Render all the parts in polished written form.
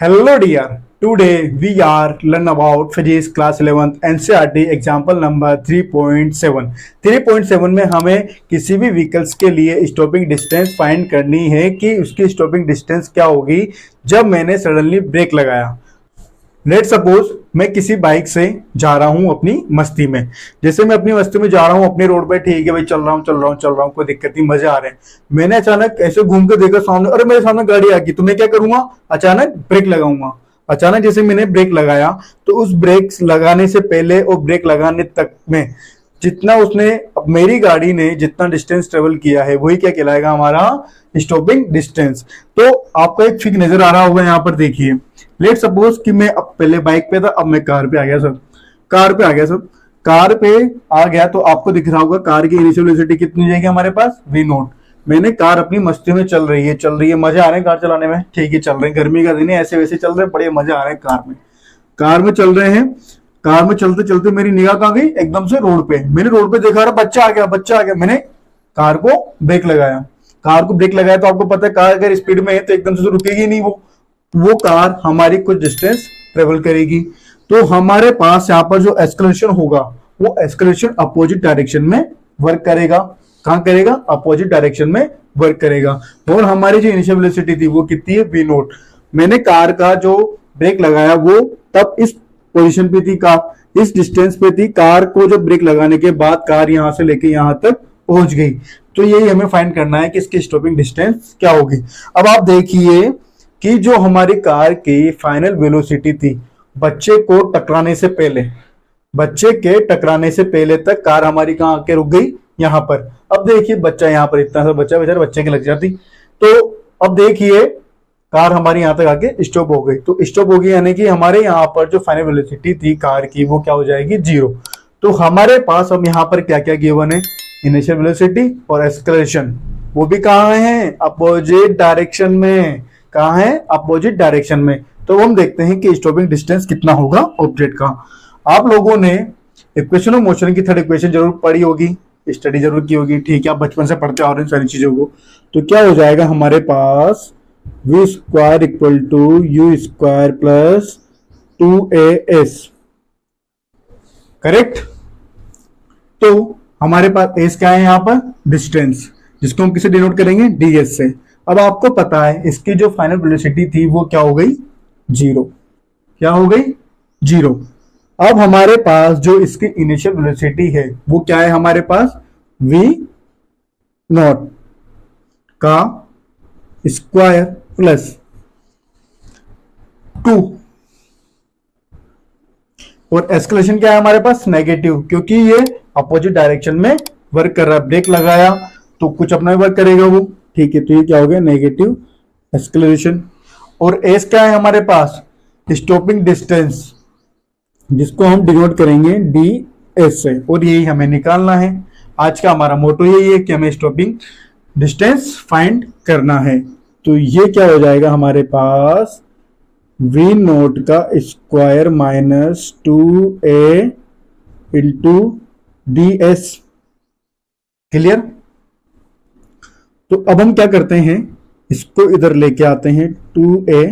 Hello dear, today we are learn about physics class 11th NCERT example number 3.7। 3.7 में हमें किसी भी vehicles के लिए स्टॉपिंग डिस्टेंस फाइंड करनी है कि उसकी स्टॉपिंग डिस्टेंस क्या होगी जब मैंने सडनली ब्रेक लगाया। लेट सपोज मैं किसी बाइक से जा रहा हूं अपनी मस्ती में। जैसे मैं अपनी मस्ती में जा रहा हूं अपनी रोड पे, ठीक है भाई, चल रहा हूं, कोई दिक्कत नहीं, मजे आ रहे हैं। मैंने अचानक ऐसे घूम के देखा सामने, अरे मेरे सामने गाड़ी आ गई, तो मैं क्या करूंगा, अचानक ब्रेक लगाऊंगा। अचानक जैसे मैंने ब्रेक लगाया तो उस ब्रेक लगाने से पहले और ब्रेक लगाने तक में जितना उसने, मेरी गाड़ी ने जितना डिस्टेंस ट्रेवल किया है वही क्या कहलाएगा, हमारा स्टॉपिंग डिस्टेंस। तो आपको एक फिगर नजर आ रहा होगा यहाँ पर, देखिए। लेट सपोज कि मैं अब पहले बाइक पे था, अब मैं कार पे आ गया सर। कार पे आ गया तो आपको दिख रहा होगा कार की इनिशियल वेलोसिटी कितनी जाएगी हमारे पास, v0। मैंने कार अपनी मस्ती में चल रही है, मजे आ रहे हैं कार चलाने में, ठीक है, चल रहे हैं, गर्मी का दिन है, ऐसे वैसे चल रहे हैं, बड़े मजे आ रहे हैं कार में चल रहे हैं। कार में चलते चलते मेरी निगाह कहाँ गई, एकदम से रोड पे। मैंने रोड पे देखा रहा बच्चा आ गया, मैंने कार को ब्रेक लगाया। तो आपको पता है कार अगर स्पीड में है तो एकदम से तो रुकेगी नहीं, वो कार हमारी कुछ डिस्टेंस ट्रेवल करेगी। तो हमारे पास यहाँ पर जो एक्सेलरेशन होगा वो एक्सेलरेशन अपोजिट डायरेक्शन में वर्क करेगा। कहां करेगा, अपोजिट डायरेक्शन में वर्क करेगा। और हमारी जो इनिशियल वेलोसिटी थी वो कितनी है, v0। मैंने कार का जो ब्रेक लगाया वो तब इस पोजीशन पे थी, इस डिस्टेंस पे थी। कार को जो ब्रेक लगाने के बाद कार यहां से लेके यहां तक पहुंच गई। तो यही हमें फाइंड करना है कि इसकी स्टॉपिंग डिस्टेंस क्या होगी। अब आप देखिए कि जो हमारी कार की फाइनल वेलोसिटी थी बच्चे के टकराने से पहले तक कार हमारी कहां आके रुक गई, यहां पर। अब देखिए बच्चा यहाँ पर, इतना सा बच्चा बेचारे बच्चे की लग जाती। तो अब देखिए कार हमारी यहां तक आके स्टॉप हो गई। तो स्टॉप हो गई यानी कि हमारे यहाँ पर जो फाइनल वेलोसिटी थी कार की वो क्या हो जाएगी, 0। तो हमारे पास अब यहाँ पर क्या क्या गिवन है, इनिशियल वेलोसिटी और एक्सेलरेशन, वो भी कहाँ है, अपोजिट डायरेक्शन में। कहाँ है, अपोजिट डायरेक्शन में। तो हम देखते हैं कि स्टॉपिंग डिस्टेंस कितना होगा ऑब्जेक्ट का। आप लोगों ने इक्वेशन ऑफ मोशन की थर्ड इक्वेशन जरूर पढ़ी होगी, स्टडी जरूर की होगी, ठीक है, आप बचपन से पढ़ते आ रहे हैं सारी चीजों को। तो क्या हो जाएगा हमारे पास, v square equal to u square plus 2as, correct. तो हमारे पास एस क्या है यहाँ पर, डिस्टेंस, जिसको हम किसे डिनोट करेंगे, ds से। अब आपको पता है इसकी जो फाइनल वेलोसिटी थी वो क्या हो गई, 0। क्या हो गई, 0। अब हमारे पास जो इसकी इनिशियल वेलोसिटी है वो क्या है हमारे पास, v0 का स्क्वायर प्लस 2। और एक्सेलरेशन क्या है हमारे पास, नेगेटिव, क्योंकि ये अपोजिट डायरेक्शन में वर्क कर रहा है। ब्रेक लगाया तो कुछ अपना वर्क करेगा वो, ठीक है। तो ये क्या हो गया, नेगेटिव एक्सेलरेशन। और एस क्या है हमारे पास, स्टॉपिंग डिस्टेंस, जिसको हम डिनोट करेंगे ds से। और यही हमें निकालना है। आज का हमारा मोटो यही है कि हमें स्टॉपिंग डिस्टेंस फाइंड करना है। तो ये क्या हो जाएगा हमारे पास, v0 का square minus 2a into ds। Clear. तो अब हम क्या करते हैं, इसको इधर लेके आते हैं, 2a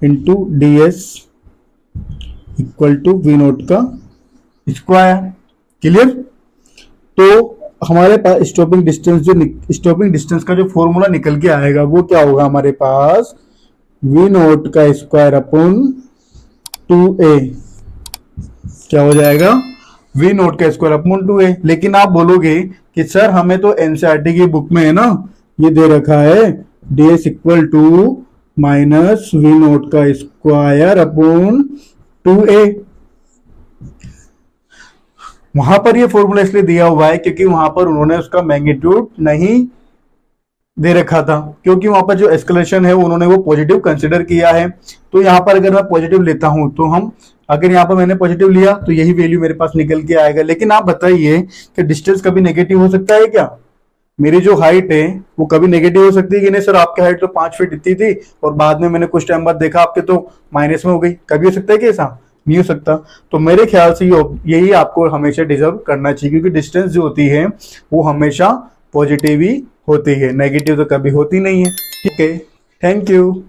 into ds equal to v0 का स्क्वायर। क्लियर। तो हमारे पास स्टॉपिंग डिस्टेंस का जो फॉर्मूला निकल के आएगा वो क्या होगा हमारे पास, v0 का स्क्वायर अपॉन 2a। क्या हो जाएगा, v0 का स्क्वायर अपॉन 2a। लेकिन आप बोलोगे कि सर हमें तो एनसीईआरटी की बुक में है ना, ये दे रखा है ds equal to minus v0 का स्क्वायर अपॉन 2a। वहां पर ये फॉर्मूला इसलिए दिया हुआ है क्योंकि वहां पर उन्होंने उसका मैग्नीट्यूड नहीं दे रखा था, क्योंकि वहां पर जो एक्सेलरेशन है उन्होंने वो पॉजिटिव कंसीडर किया है। तो यहाँ पर अगर मैं पॉजिटिव लेता हूं तो अगर यहाँ पर मैंने पॉजिटिव लिया तो यही वैल्यू मेरे पास निकल के आएगा। लेकिन आप बताइए कि डिस्टेंस कभी नेगेटिव हो सकता है क्या, मेरी जो हाइट है वो कभी नेगेटिव हो सकती है कि नहीं, सर आपकी हाइट तो 5 फीट इतनी थी और बाद में मैंने कुछ टाइम बाद देखा आपके तो माइनस में हो गई, कभी हो सकता है कि ऐसा नहीं हो सकता। तो मेरे ख्याल से यही आपको हमेशा डिजर्व करना चाहिए, क्योंकि डिस्टेंस जो होती है वो हमेशा पॉजिटिव ही होती है, नेगेटिव तो कभी होती नहीं है। ठीक है, थैंक यू।